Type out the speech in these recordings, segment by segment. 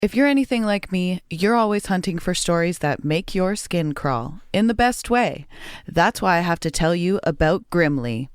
If you're anything like me, you're always hunting for stories that make your skin crawl, in the best way. That's why I have to tell you about Grimly.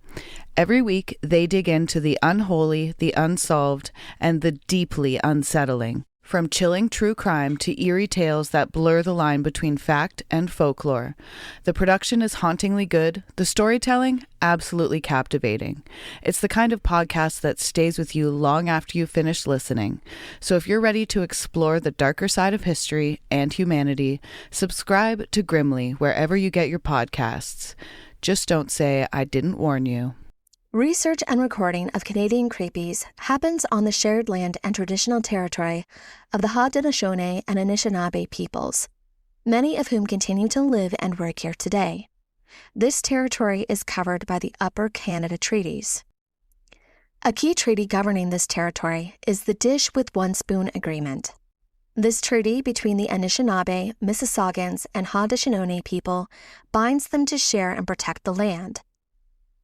Every week, they dig into the unholy, the unsolved, and the deeply unsettling. From chilling true crime to eerie tales that blur the line between fact and folklore. The production is hauntingly good, the storytelling, absolutely captivating. It's the kind of podcast that stays with you long after you finish listening. So if you're ready to explore the darker side of history and humanity, subscribe to Grimly wherever you get your podcasts. Just don't say I didn't warn you. Research and recording of Canadian creepies happens on the shared land and traditional territory of the Haudenosaunee and Anishinaabe peoples, many of whom continue to live and work here today. This territory is covered by the Upper Canada Treaties. A key treaty governing this territory is the Dish with One Spoon Agreement. This treaty between the Anishinaabe, Mississaugas, and Haudenosaunee people binds them to share and protect the land.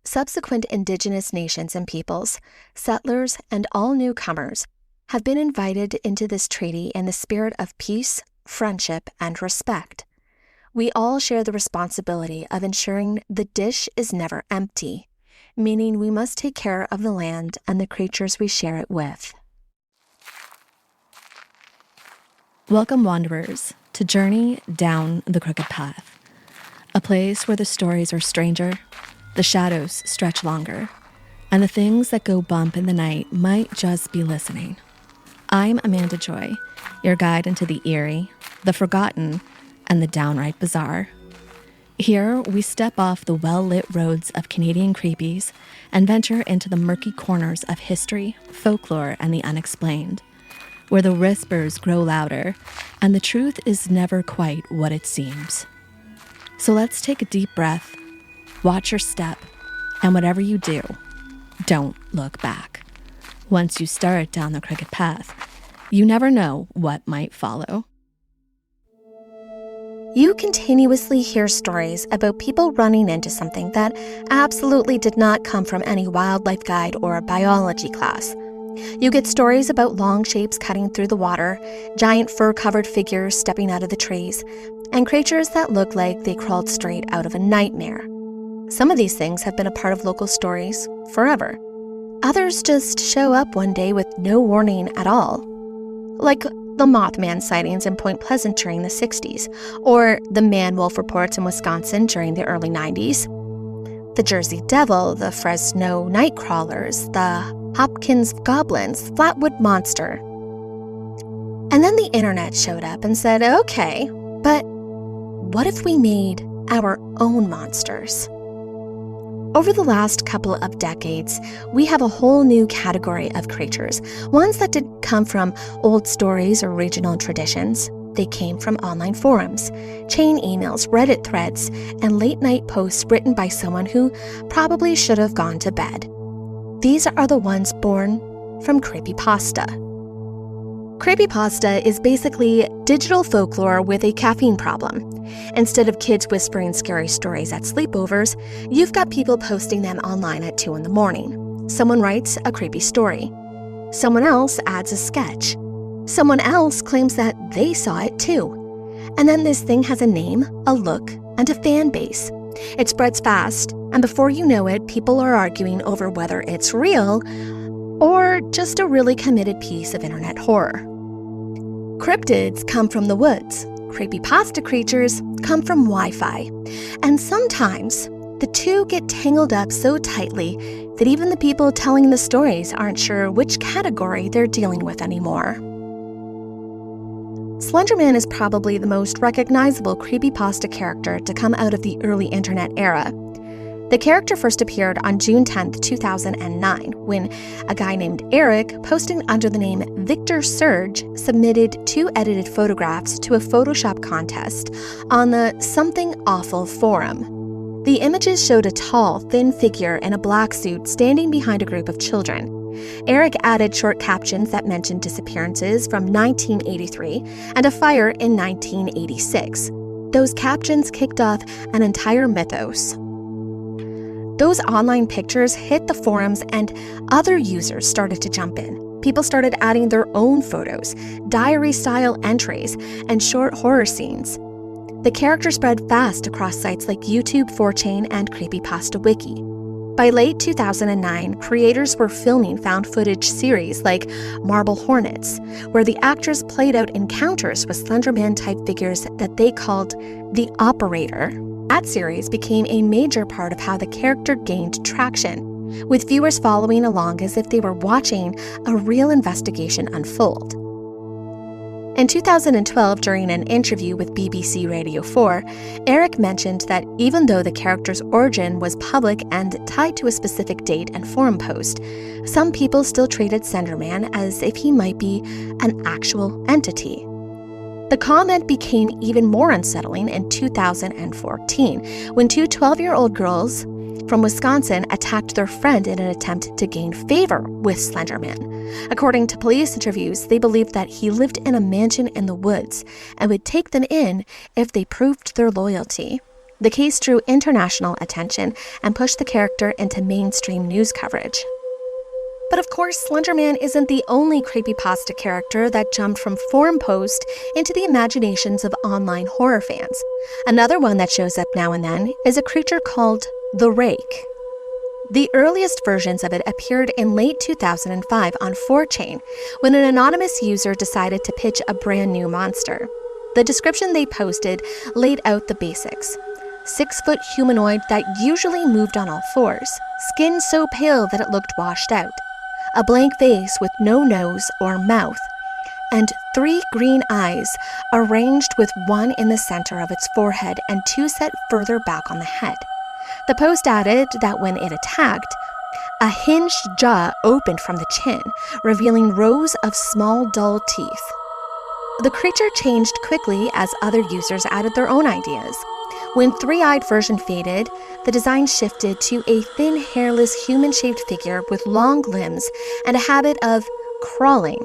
Subsequent Indigenous nations and peoples, settlers, and all newcomers have been invited into this treaty in the spirit of peace, friendship, and respect. We all share the responsibility of ensuring the dish is never empty, meaning we must take care of the land and the creatures we share it with. Welcome, wanderers, to Journey Down the Crooked Path, a place where the stories are stranger, the shadows stretch longer, and the things that go bump in the night might just be listening. I'm Amanda Joy, your guide into the eerie, the forgotten, and the downright bizarre. Here, we step off the well-lit roads of Canadian creepies and venture into the murky corners of history, folklore, and the unexplained, where the whispers grow louder and the truth is never quite what it seems. So let's take a deep breath, watch your step, and whatever you do, don't look back. Once you start down the crooked path, you never know what might follow. You continuously hear stories about people running into something that absolutely did not come from any wildlife guide or biology class. You get stories about long shapes cutting through the water, giant fur-covered figures stepping out of the trees, and creatures that look like they crawled straight out of a nightmare. Some of these things have been a part of local stories forever. Others just show up one day with no warning at all. Like the Mothman sightings in Point Pleasant during the 60s, or the man-wolf reports in Wisconsin during the early 90s. The Jersey Devil, the Fresno Nightcrawlers, the Hopkins Goblins, Flatwood Monster. And then the internet showed up and said, okay, but what if we made our own monsters? Over the last couple of decades, we have a whole new category of creatures, ones that didn't come from old stories or regional traditions. They came from online forums, chain emails, Reddit threads, and late-night posts written by someone who probably should have gone to bed. These are the ones born from creepypasta. Creepypasta is basically digital folklore with a caffeine problem. Instead of kids whispering scary stories at sleepovers, you've got people posting them online at 2 a.m. Someone writes a creepy story. Someone else adds a sketch. Someone else claims that they saw it too. And then this thing has a name, a look, and a fan base. It spreads fast, and before you know it, people are arguing over whether it's real or just a really committed piece of internet horror. Cryptids come from the woods. Creepypasta creatures come from Wi-Fi. And sometimes the two get tangled up so tightly that even the people telling the stories aren't sure which category they're dealing with anymore. Slenderman is probably the most recognizable creepypasta character to come out of the early internet era. The character first appeared on June 10, 2009, when a guy named Eric, posting under the name Victor Surge, submitted 2 edited photographs to a Photoshop contest on the Something Awful forum. The images showed a tall, thin figure in a black suit standing behind a group of children. Eric added short captions that mentioned disappearances from 1983 and a fire in 1986. Those captions kicked off an entire mythos. Those online pictures hit the forums and other users started to jump in. People started adding their own photos, diary-style entries, and short horror scenes. The character spread fast across sites like YouTube, 4chan, and Creepypasta Wiki. By late 2009, creators were filming found footage series like Marble Hornets, where the actors played out encounters with Slenderman-type figures that they called the Operator. That series became a major part of how the character gained traction, with viewers following along as if they were watching a real investigation unfold. In 2012, during an interview with BBC Radio 4, Eric mentioned that even though the character's origin was public and tied to a specific date and forum post, some people still treated Slenderman as if he might be an actual entity. The comment became even more unsettling in 2014, when two 12-year-old girls from Wisconsin attacked their friend in an attempt to gain favor with Slenderman. According to police interviews, they believed that he lived in a mansion in the woods and would take them in if they proved their loyalty. The case drew international attention and pushed the character into mainstream news coverage. But of course, Slenderman isn't the only creepypasta character that jumped from forum post into the imaginations of online horror fans. Another one that shows up now and then is a creature called the Rake. The earliest versions of it appeared in late 2005 on 4chan, when an anonymous user decided to pitch a brand new monster. The description they posted laid out the basics. 6-foot humanoid that usually moved on all fours, skin so pale that it looked washed out, a blank face with no nose or mouth, and 3 green eyes arranged with one in the center of its forehead and 2 set further back on the head. The post added that when it attacked, a hinged jaw opened from the chin, revealing rows of small, dull teeth. The creature changed quickly as other users added their own ideas. When 3-eyed version faded, the design shifted to a thin, hairless, human-shaped figure with long limbs and a habit of crawling.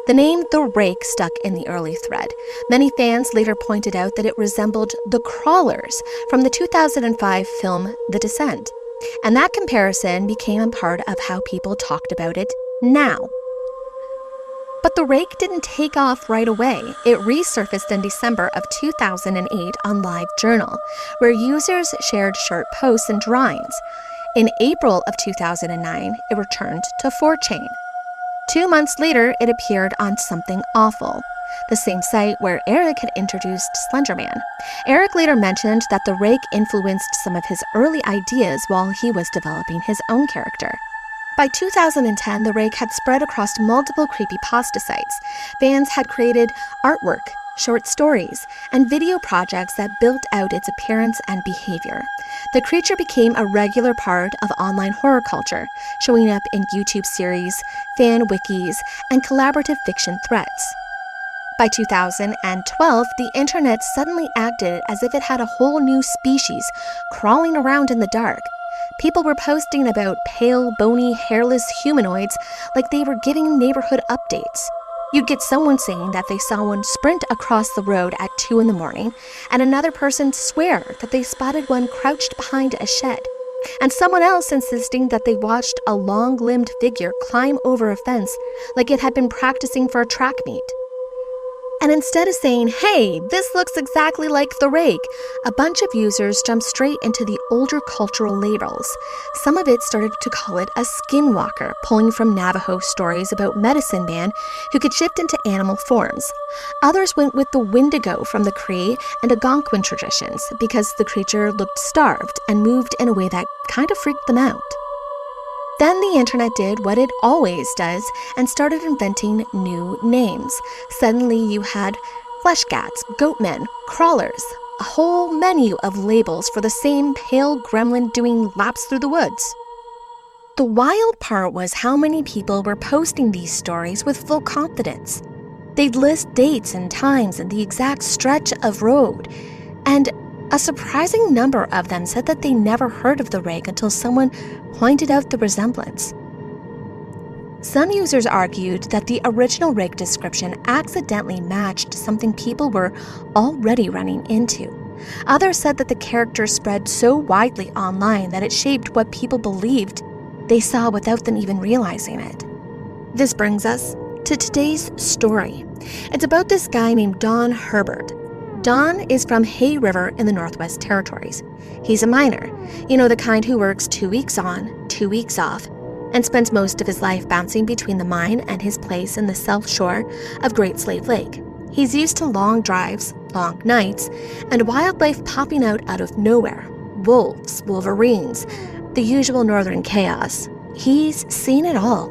The name The Rake stuck in the early thread. Many fans later pointed out that it resembled The Crawlers from the 2005 film The Descent, and that comparison became a part of how people talked about it now. But The Rake didn't take off right away. It resurfaced in December of 2008 on LiveJournal, where users shared short posts and drawings. In April of 2009, it returned to 4chan. 2 months later, it appeared on Something Awful, the same site where Eric had introduced Slenderman. Eric later mentioned that the Rake influenced some of his early ideas while he was developing his own character. By 2010, the Rake had spread across multiple creepypasta sites. Fans had created artwork, short stories, and video projects that built out its appearance and behavior. The creature became a regular part of online horror culture, showing up in YouTube series, fan wikis, and collaborative fiction threads. By 2012, the internet suddenly acted as if it had a whole new species crawling around in the dark. People were posting about pale, bony, hairless humanoids like they were giving neighborhood updates. You'd get someone saying that they saw one sprint across the road at 2 a.m, and another person swear that they spotted one crouched behind a shed, and someone else insisting that they watched a long-limbed figure climb over a fence like it had been practicing for a track meet. And instead of saying, "Hey, this looks exactly like the Rake," a bunch of users jumped straight into the older cultural labels. Some of it started to call it a skinwalker, pulling from Navajo stories about medicine man who could shift into animal forms. Others went with the Wendigo from the Cree and Algonquin traditions because the creature looked starved and moved in a way that kind of freaked them out. Then the internet did what it always does and started inventing new names. Suddenly you had fleshcats, goatmen, crawlers, a whole menu of labels for the same pale gremlin doing laps through the woods. The wild part was how many people were posting these stories with full confidence. They'd list dates and times and the exact stretch of road, and a surprising number of them said that they never heard of the Rake until someone pointed out the resemblance. Some users argued that the original Rake description accidentally matched something people were already running into. Others said that the character spread so widely online that it shaped what people believed they saw without them even realizing it. This brings us to today's story. It's about this guy named Don Herbert. Don is from Hay River in the Northwest Territories. He's a miner, the kind who works 2 weeks on, 2 weeks off, and spends most of his life bouncing between the mine and his place in the south shore of Great Slave Lake. He's used to long drives, long nights, and wildlife popping out of nowhere. Wolves, wolverines, the usual northern chaos. He's seen it all.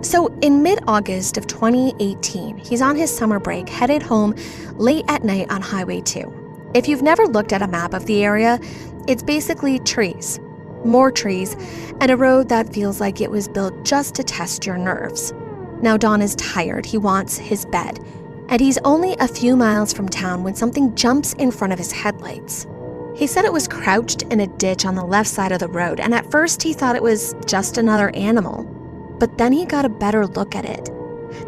So in mid-August of 2018, he's on his summer break, headed home late at night on Highway 2. If you've never looked at a map of the area, it's basically trees, more trees, and a road that feels like it was built just to test your nerves. Now Don is tired, he wants his bed, and he's only a few miles from town when something jumps in front of his headlights. He said it was crouched in a ditch on the left side of the road, and at first he thought it was just another animal. But then he got a better look at it.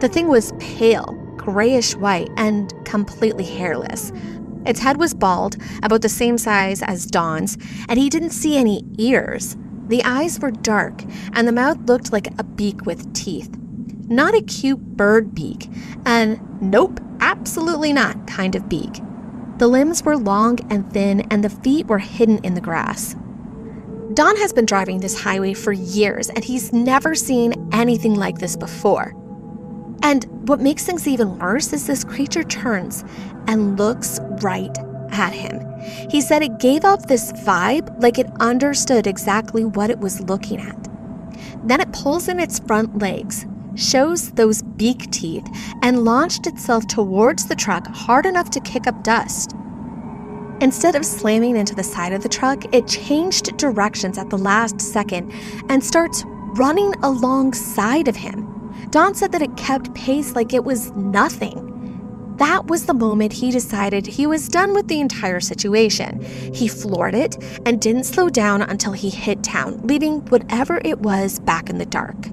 The thing was pale, grayish-white, and completely hairless. Its head was bald, about the same size as Don's, and he didn't see any ears. The eyes were dark, and the mouth looked like a beak with teeth. Not a cute bird beak, and nope, absolutely not kind of beak. The limbs were long and thin, and the feet were hidden in the grass. Don has been driving this highway for years, and he's never seen anything like this before. And what makes things even worse is this creature turns and looks right at him. He said it gave off this vibe like it understood exactly what it was looking at. Then it pulls in its front legs, shows those beak teeth, and launched itself towards the truck hard enough to kick up dust. Instead of slamming into the side of the truck, it changed directions at the last second and starts running alongside of him. Don said that it kept pace like it was nothing. That was the moment he decided he was done with the entire situation. He floored it and didn't slow down until he hit town, leaving whatever it was back in the dark.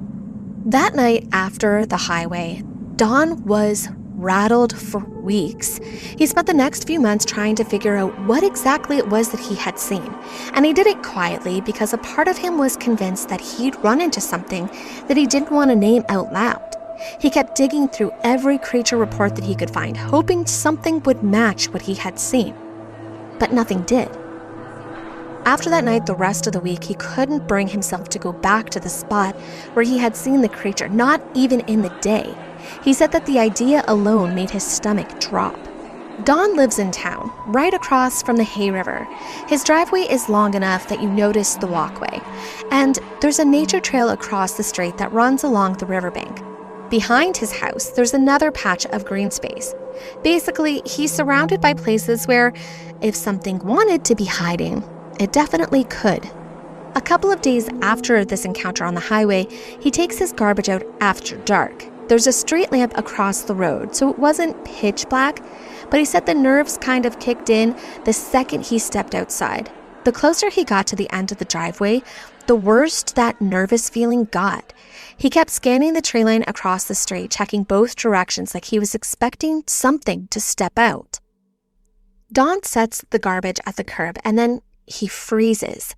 That night after the highway, Don was rattled for weeks. He spent the next few months trying to figure out what exactly it was that he had seen, and he did it quietly because a part of him was convinced that he'd run into something that he didn't want to name out loud. He kept digging through every creature report that he could find, hoping something would match what he had seen. But nothing did. After that night, the rest of the week, he couldn't bring himself to go back to the spot where he had seen the creature, not even in the day. He said that the idea alone made his stomach drop. Don lives in town, right across from the Hay River. His driveway is long enough that you notice the walkway, and there's a nature trail across the street that runs along the riverbank. Behind his house, there's another patch of green space. Basically, he's surrounded by places where, if something wanted to be hiding, it definitely could. A couple of days after this encounter on the highway, he takes his garbage out after dark. There's a street lamp across the road, so it wasn't pitch black, but he said the nerves kind of kicked in the second he stepped outside. The closer he got to the end of the driveway, the worse that nervous feeling got. He kept scanning the tree line across the street, checking both directions like he was expecting something to step out. Don sets the garbage at the curb, and then he freezes.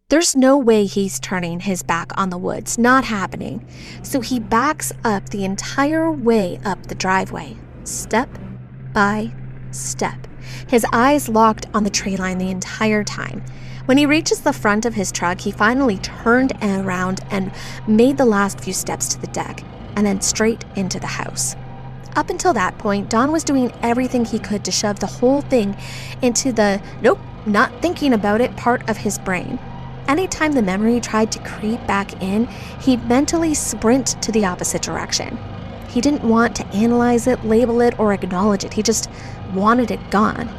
There's no way he's turning his back on the woods, not happening. So he backs up the entire way up the driveway, step by step, his eyes locked on the tree line the entire time. When he reaches the front of his truck, he finally turned around and made the last few steps to the deck, and then straight into the house. Up until that point, Don was doing everything he could to shove the whole thing into the nope, not thinking about it part of his brain. Anytime the memory tried to creep back in, he'd mentally sprint to the opposite direction. He didn't want to analyze it, label it, or acknowledge it. He just wanted it gone.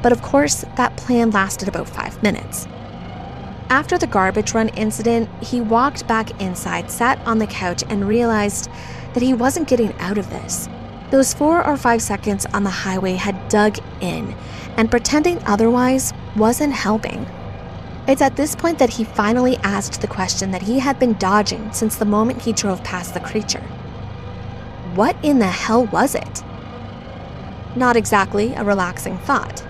But of course, that plan lasted about 5 minutes. After the garbage run incident, he walked back inside, sat on the couch, and realized that he wasn't getting out of this. Those 4 or 5 seconds on the highway had dug in, and pretending otherwise wasn't helping. It's at this point that he finally asked the question that he had been dodging since the moment he drove past the creature. What in the hell was it? Not exactly a relaxing thought.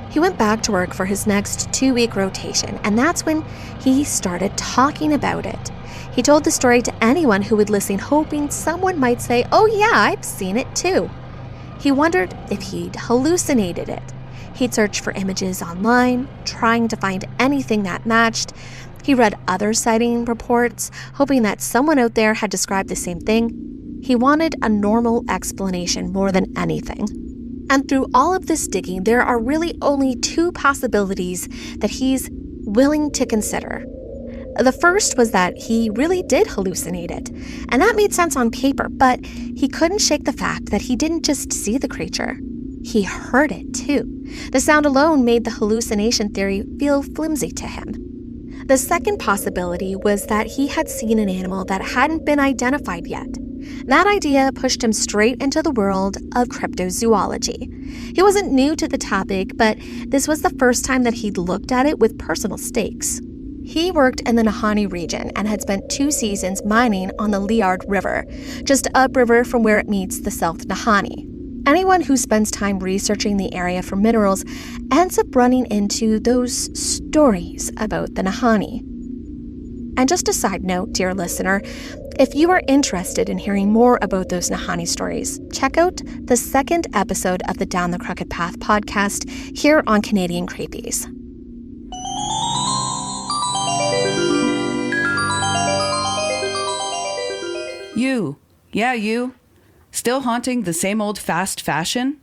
He went back to work for his next 2-week rotation, and that's when he started talking about it. He told the story to anyone who would listen, hoping someone might say, "Oh yeah, I've seen it too." He wondered if he'd hallucinated it. He'd search for images online, trying to find anything that matched. He read other sighting reports, hoping that someone out there had described the same thing. He wanted a normal explanation more than anything. And through all of this digging, there are really only 2 possibilities that he's willing to consider. The first was that he really did hallucinate it, and that made sense on paper, but he couldn't shake the fact that he didn't just see the creature. He heard it too. The sound alone made the hallucination theory feel flimsy to him. The second possibility was that he had seen an animal that hadn't been identified yet. That idea pushed him straight into the world of cryptozoology. He wasn't new to the topic, but this was the first time that he'd looked at it with personal stakes. He worked in the Nahanni region and had spent 2 seasons mining on the Liard River, just upriver from where it meets the South Nahanni. Anyone who spends time researching the area for minerals ends up running into those stories about the Nahanni. And just a side note, dear listener, if you are interested in hearing more about those Nahanni stories, check out the 2nd episode of the Down the Crooked Path podcast here on Canadian Creepies. You. Still haunting the same old fast fashion?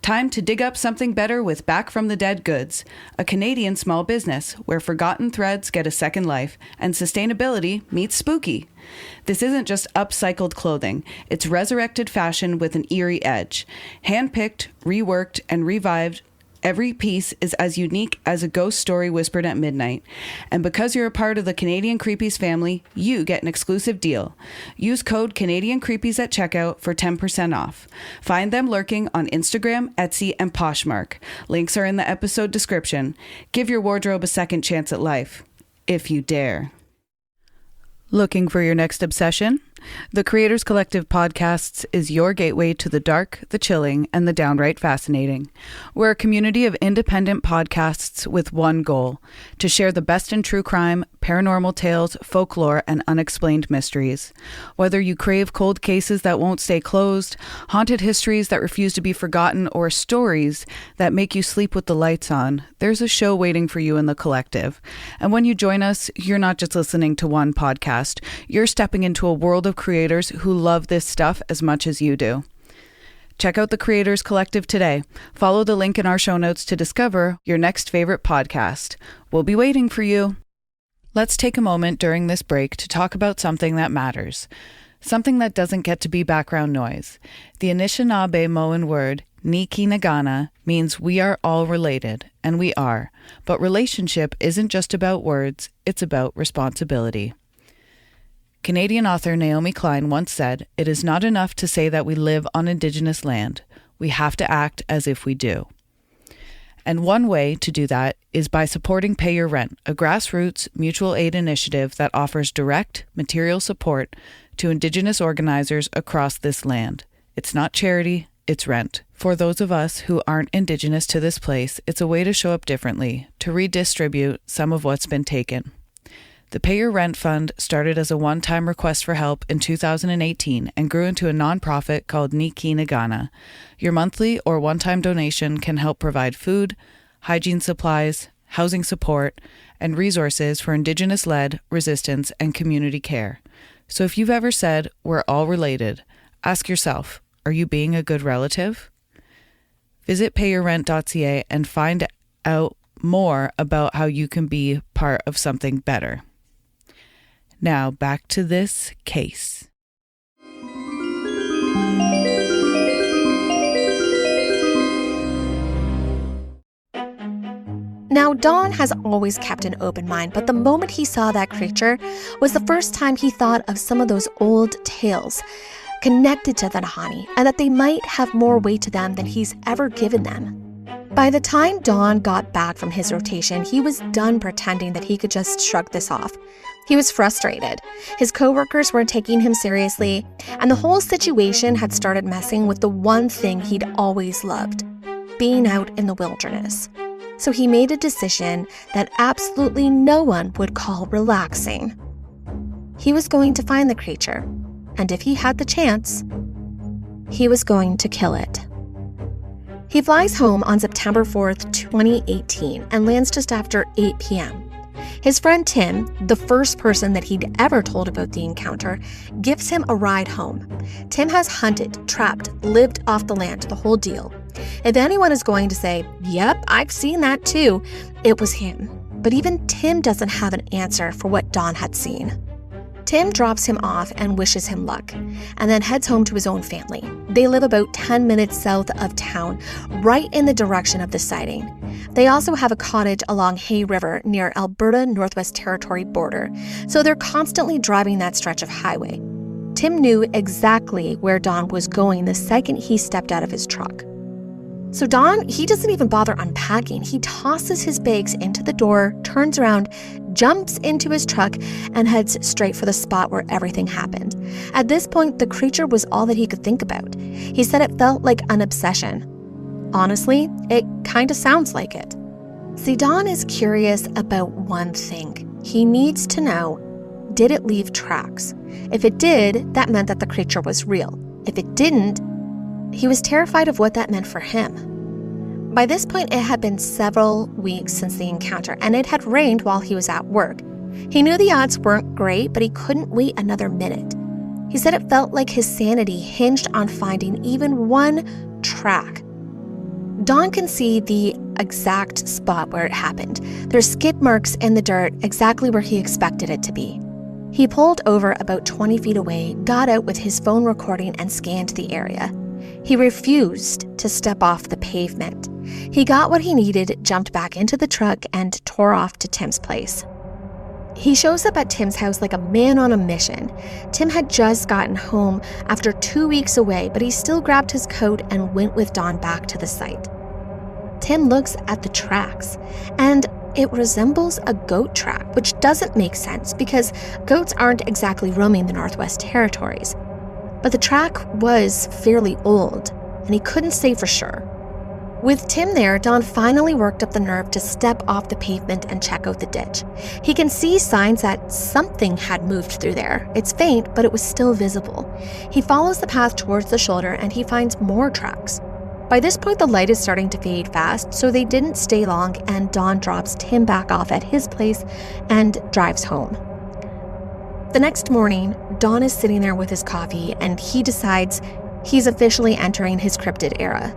Time to dig up something better with Back from the Dead Goods, a Canadian small business where forgotten threads get a second life and sustainability meets spooky. This isn't just upcycled clothing, it's resurrected fashion with an eerie edge. Handpicked, reworked, and revived, every piece is as unique as a ghost story whispered at midnight. And because you're a part of the Canadian Creepies family, you get an exclusive deal. Use code Canadian Creepies at checkout for 10% off. Find them lurking on Instagram, Etsy, and Poshmark. Links are in the episode description. Give your wardrobe a second chance at life, if you dare. Looking for your next obsession? The Creators Collective Podcasts is your gateway to the dark, the chilling, and the downright fascinating. We're a community of independent podcasts with one goal: to share the best in true crime, paranormal tales, folklore, and unexplained mysteries. Whether you crave cold cases that won't stay closed, haunted histories that refuse to be forgotten, or stories that make you sleep with the lights on, there's a show waiting for you in the collective. And when you join us, you're not just listening to one podcast. You're stepping into a world of creators who love this stuff as much as you do. Check out the Creators Collective today. Follow the link in our show notes to discover your next favorite podcast. We'll be waiting for you. Let's take a moment during this break to talk about something that matters. Something that doesn't get to be background noise. The Anishinaabe-Moan word, Ni-ki-na-gana, means we are all related, and we are. But relationship isn't just about words, it's about responsibility. Canadian author Naomi Klein once said, "It is not enough to say that we live on Indigenous land. We have to act as if we do." And one way to do that is by supporting Pay Your Rent, a grassroots mutual aid initiative that offers direct material support to Indigenous organizers across this land. It's not charity, it's rent. For those of us who aren't Indigenous to this place, it's a way to show up differently, to redistribute some of what's been taken. The Pay Your Rent Fund started as a one-time request for help in 2018 and grew into a nonprofit called Ni-ki-na-gana. Your monthly or one-time donation can help provide food, hygiene supplies, housing support, and resources for Indigenous-led resistance and community care. So if you've ever said, "We're all related," ask yourself, are you being a good relative? Visit payyourrent.ca and find out more about how you can be part of something better. Now, back to this case. Now, Don has always kept an open mind, but the moment he saw that creature was the first time he thought of some of those old tales connected to the Nahanni, and that they might have more weight to them than he's ever given them. By the time Don got back from his rotation, he was done pretending that he could just shrug this off. He was frustrated. His coworkers weren't taking him seriously, and the whole situation had started messing with the one thing he'd always loved: being out in the wilderness. So he made a decision that absolutely no one would call relaxing. He was going to find the creature, and if he had the chance, he was going to kill it. He flies home on September 4th, 2018, and lands just after 8 p.m. His friend Tim, the first person that he'd ever told about the encounter, gives him a ride home. Tim has hunted, trapped, lived off the land, the whole deal. If anyone is going to say, "Yep, I've seen that too," it was him. But even Tim doesn't have an answer for what Don had seen. Tim drops him off and wishes him luck, and then heads home to his own family. They live about 10 minutes south of town, right in the direction of the sighting. They also have a cottage along Hay River near Alberta Northwest Territory border, so they're constantly driving that stretch of highway. Tim knew exactly where Don was going the second he stepped out of his truck. So Don, he doesn't even bother unpacking. He tosses his bags into the door, turns around, jumps into his truck, and heads straight for the spot where everything happened. At this point, the creature was all that he could think about. He said it felt like an obsession. Honestly, it kind of sounds like it. See, Don is curious about one thing. He needs to know, did it leave tracks? If it did, that meant that the creature was real. If it didn't, he was terrified of what that meant for him. By this point, it had been several weeks since the encounter, and it had rained while he was at work. He knew the odds weren't great, but he couldn't wait another minute. He said it felt like his sanity hinged on finding even one track. Don can see the exact spot where it happened. There's skid marks in the dirt exactly where he expected it to be. He pulled over about 20 feet away, got out with his phone recording, and scanned the area. He refused to step off the pavement. He got what he needed, jumped back into the truck, and tore off to Tim's place. He shows up at Tim's house like a man on a mission. Tim had just gotten home after 2 weeks away, but he still grabbed his coat and went with Don back to the site. Tim looks at the tracks, and it resembles a goat track, which doesn't make sense because goats aren't exactly roaming the Northwest Territories. But the track was fairly old, and he couldn't say for sure. With Tim there, Don finally worked up the nerve to step off the pavement and check out the ditch. He can see signs that something had moved through there. It's faint, but it was still visible. He follows the path towards the shoulder, and he finds more tracks. By this point, the light is starting to fade fast, so they didn't stay long, and Don drops Tim back off at his place and drives home. The next morning, Don is sitting there with his coffee, and he decides he's officially entering his cryptid era.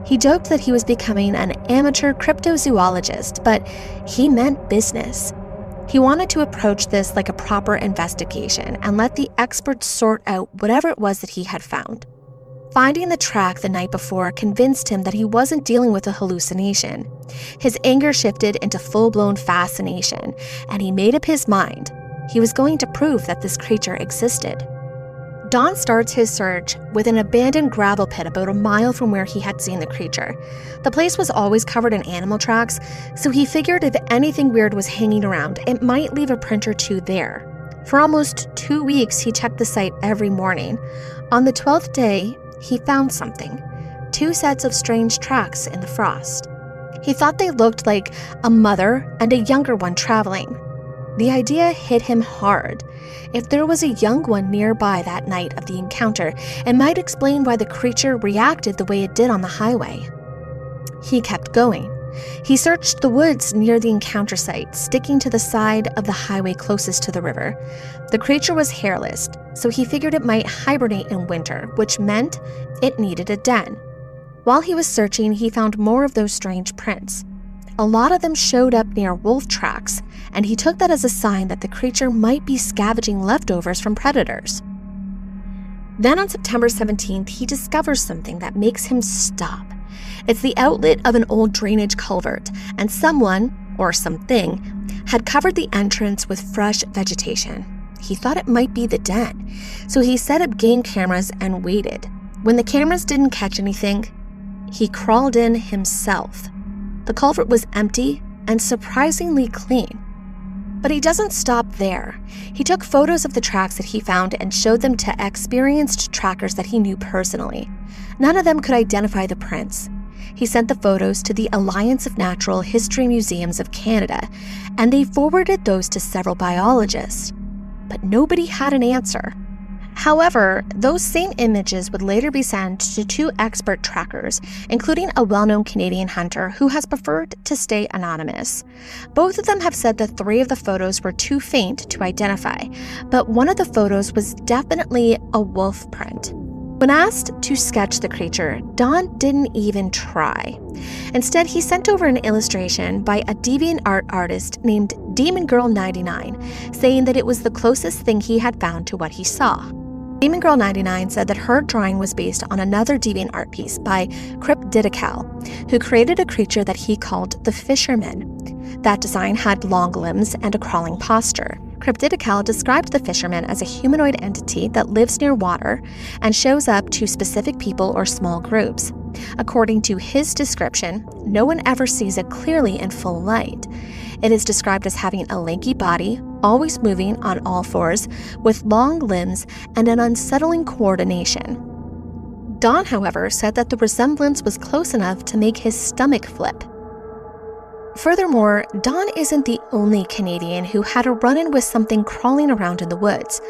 He joked that he was becoming an amateur cryptozoologist, but he meant business. He wanted to approach this like a proper investigation and let the experts sort out whatever it was that he had found. Finding the track the night before convinced him that he wasn't dealing with a hallucination. His anger shifted into full-blown fascination, and he made up his mind. He was going to prove that this creature existed. Don starts his search with an abandoned gravel pit about a mile from where he had seen the creature. The place was always covered in animal tracks, so he figured if anything weird was hanging around, it might leave a print or two there. For almost 2 weeks, he checked the site every morning. On the 12th day, he found something. 2 sets of strange tracks in the frost. He thought they looked like a mother and a younger one traveling. The idea hit him hard. If there was a young one nearby that night of the encounter, it might explain why the creature reacted the way it did on the highway. He kept going. He searched the woods near the encounter site, sticking to the side of the highway closest to the river. The creature was hairless, so he figured it might hibernate in winter, which meant it needed a den. While he was searching, he found more of those strange prints. A lot of them showed up near wolf tracks, and he took that as a sign that the creature might be scavenging leftovers from predators. Then on September 17th, he discovers something that makes him stop. It's the outlet of an old drainage culvert, and someone, or something, had covered the entrance with fresh vegetation. He thought it might be the den, so he set up game cameras and waited. When the cameras didn't catch anything, he crawled in himself. The culvert was empty and surprisingly clean. But he doesn't stop there. He took photos of the tracks that he found and showed them to experienced trackers that he knew personally. None of them could identify the prints. He sent the photos to the Alliance of Natural History Museums of Canada, and they forwarded those to several biologists. But nobody had an answer. However, those same images would later be sent to 2 expert trackers, including a well-known Canadian hunter who has preferred to stay anonymous. Both of them have said that 3 of the photos were too faint to identify, but one of the photos was definitely a wolf print. When asked to sketch the creature, Don didn't even try. Instead, he sent over an illustration by a DeviantArt artist named Demon Girl 99, saying that it was the closest thing he had found to what he saw. Demon Girl 99 said that her drawing was based on another DeviantArt piece by Cryptid, who created a creature that he called the Fisherman. That design had long limbs and a crawling posture. Cryptid described the fisherman as a humanoid entity that lives near water and shows up to specific people or small groups. According to his description, no one ever sees it clearly in full light. It is described as having a lanky body, always moving on all fours, with long limbs and an unsettling coordination. Don, however, said that the resemblance was close enough to make his stomach flip. Furthermore, Don isn't the only Canadian who had a run-in with something crawling around in the woods.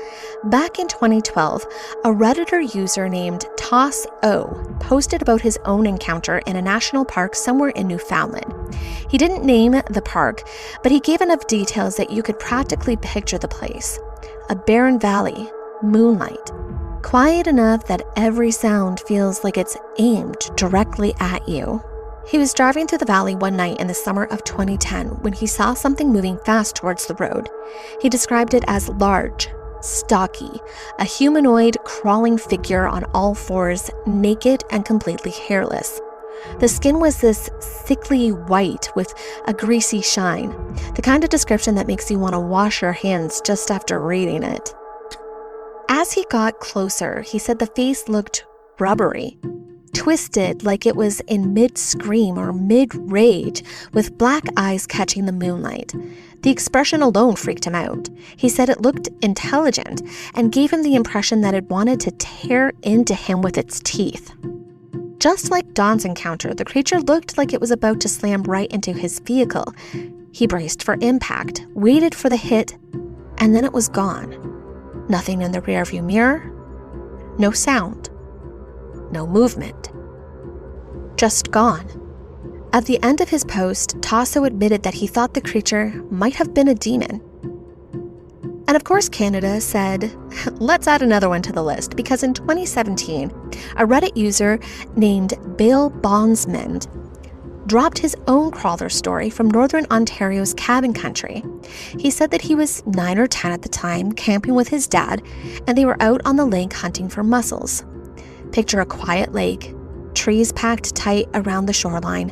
Back in 2012, a Redditor user named TossO posted about his own encounter in a national park somewhere in Newfoundland. He didn't name the park, but he gave enough details that you could practically picture the place. A barren valley, moonlight, quiet enough that every sound feels like it's aimed directly at you. He was driving through the valley one night in the summer of 2010 when he saw something moving fast towards the road. He described it as large, stocky, a humanoid crawling figure on all fours, naked and completely hairless. The skin was this sickly white with a greasy shine, the kind of description that makes you want to wash your hands just after reading it. As he got closer, he said the face looked rubbery, twisted like it was in mid-scream or mid-rage, with black eyes catching the moonlight. The expression alone freaked him out. He said it looked intelligent and gave him the impression that it wanted to tear into him with its teeth. Just like Don's encounter, the creature looked like it was about to slam right into his vehicle. He braced for impact, waited for the hit, and then it was gone. Nothing in the rearview mirror, no sound. No movement. Just gone. At the end of his post, Tosso admitted that he thought the creature might have been a demon. And of course, Canada said, let's add another one to the list, because in 2017, a Reddit user named Bale Bondsman dropped his own crawler story from Northern Ontario's cabin country. He said that he was 9 or 10 at the time, camping with his dad, and they were out on the lake hunting for mussels. Picture a quiet lake, trees packed tight around the shoreline,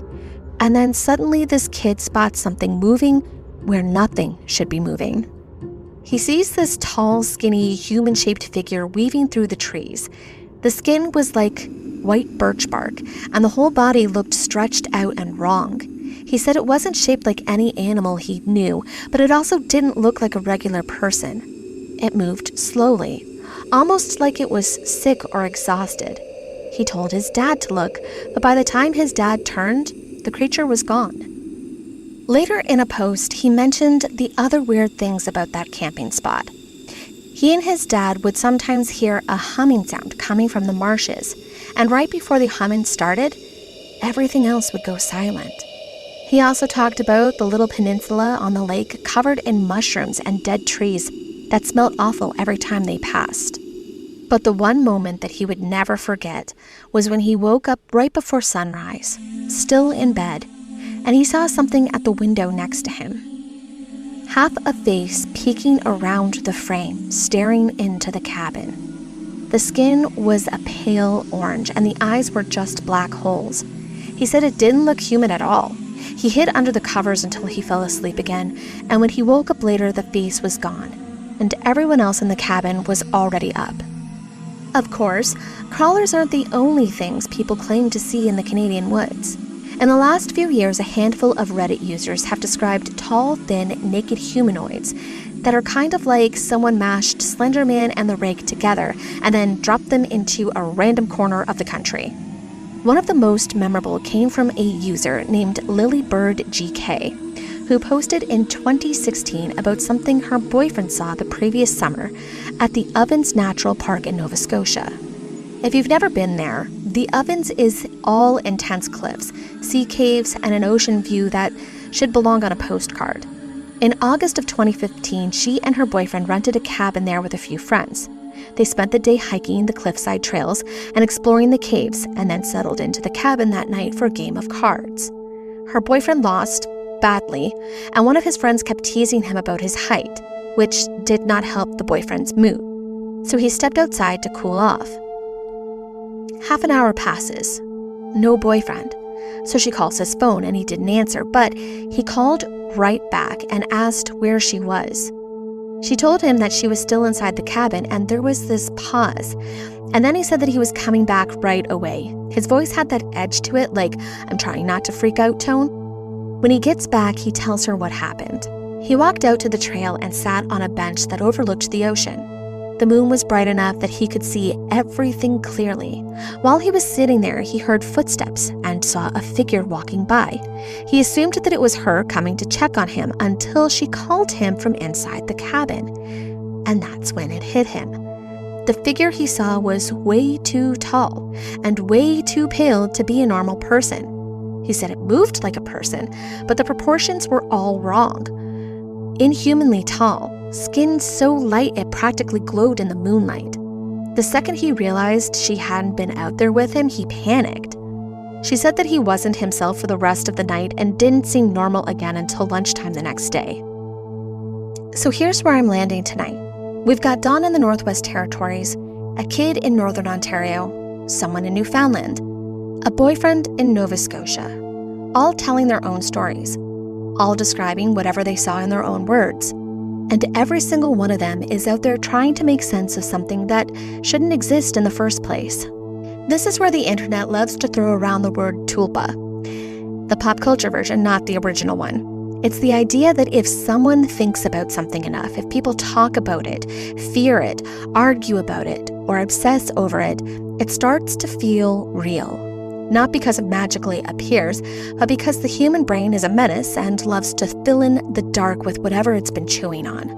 and then suddenly this kid spots something moving where nothing should be moving. He sees this tall, skinny, human-shaped figure weaving through the trees. The skin was like white birch bark, and the whole body looked stretched out and wrong. He said it wasn't shaped like any animal he knew, but it also didn't look like a regular person. It moved slowly, almost like it was sick or exhausted. He told his dad to look, but by the time his dad turned, the creature was gone. Later in a post, he mentioned the other weird things about that camping spot. He and his dad would sometimes hear a humming sound coming from the marshes, and right before the humming started, everything else would go silent. He also talked about the little peninsula on the lake covered in mushrooms and dead trees that smelled awful every time they passed. But the one moment that he would never forget was when he woke up right before sunrise, still in bed, and he saw something at the window next to him. Half a face peeking around the frame, staring into the cabin. The skin was a pale orange, and the eyes were just black holes. He said it didn't look human at all. He hid under the covers until he fell asleep again, and when he woke up later, the face was gone, and everyone else in the cabin was already up. Of course, crawlers aren't the only things people claim to see in the Canadian woods. In the last few years, a handful of Reddit users have described tall, thin, naked humanoids that are kind of like someone mashed Slender Man and the Rake together and then dropped them into a random corner of the country. One of the most memorable came from a user named LilybirdGK, who posted in 2016 about something her boyfriend saw the previous summer at the Ovens Natural Park in Nova Scotia. If you've never been there, the Ovens is all intense cliffs, sea caves, and an ocean view that should belong on a postcard. In August of 2015, she and her boyfriend rented a cabin there with a few friends. They spent the day hiking the cliffside trails and exploring the caves, and then settled into the cabin that night for a game of cards. Her boyfriend lost badly, and one of his friends kept teasing him about his height, which did not help the boyfriend's mood. So he stepped outside to cool off. Half an hour passes. No boyfriend. So she calls his phone and he didn't answer, but he called right back and asked where she was. She told him that she was still inside the cabin, and there was this pause. And then he said that he was coming back right away. His voice had that edge to it, like, I'm trying not to freak out tone. When he gets back, he tells her what happened. He walked out to the trail and sat on a bench that overlooked the ocean. The moon was bright enough that he could see everything clearly. While he was sitting there, he heard footsteps and saw a figure walking by. He assumed that it was her coming to check on him until she called him from inside the cabin. And that's when it hit him. The figure he saw was way too tall and way too pale to be a normal person. He said it moved like a person, but the proportions were all wrong. Inhumanly tall, skin so light it practically glowed in the moonlight. The second he realized she hadn't been out there with him, he panicked. She said that he wasn't himself for the rest of the night and didn't seem normal again until lunchtime the next day. So here's where I'm landing tonight. We've got Dawn in the Northwest Territories, a kid in Northern Ontario, someone in Newfoundland, a boyfriend in Nova Scotia, all telling their own stories, all describing whatever they saw in their own words. And every single one of them is out there trying to make sense of something that shouldn't exist in the first place. This is where the internet loves to throw around the word tulpa, the pop culture version, not the original one. It's the idea that if someone thinks about something enough, if people talk about it, fear it, argue about it, or obsess over it, it starts to feel real. Not because it magically appears, but because the human brain is a menace and loves to fill in the dark with whatever it's been chewing on.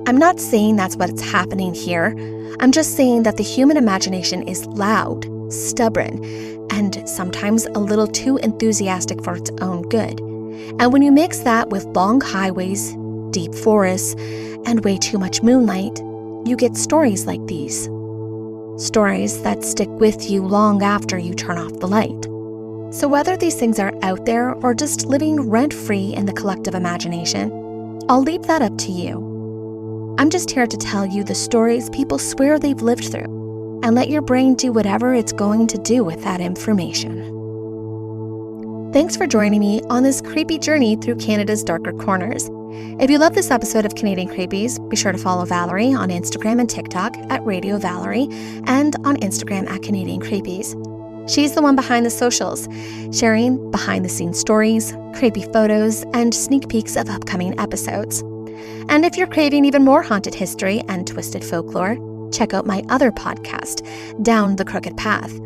I'm not saying that's what's happening here. I'm just saying that the human imagination is loud, stubborn, and sometimes a little too enthusiastic for its own good. And when you mix that with long highways, deep forests, and way too much moonlight, you get stories like these. Stories that stick with you long after you turn off the light. So whether these things are out there or just living rent-free in the collective imagination, I'll leave that up to you. I'm just here to tell you the stories people swear they've lived through, and let your brain do whatever it's going to do with that information. Thanks for joining me on this creepy journey through Canada's darker corners. If you love this episode of Canadian Creepies, be sure to follow Valerie on Instagram and TikTok at Radio Valerie, and on Instagram at Canadian Creepies. She's the one behind the socials, sharing behind-the-scenes stories, creepy photos, and sneak peeks of upcoming episodes. And if you're craving even more haunted history and twisted folklore, check out my other podcast, Down the Crooked Path.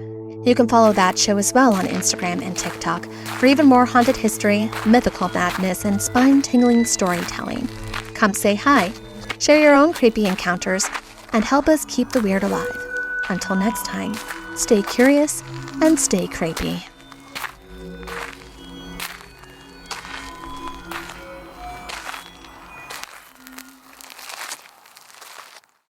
You can follow that show as well on Instagram and TikTok for even more haunted history, mythical madness, and spine-tingling storytelling. Come say hi, share your own creepy encounters, and help us keep the weird alive. Until next time, stay curious and stay creepy.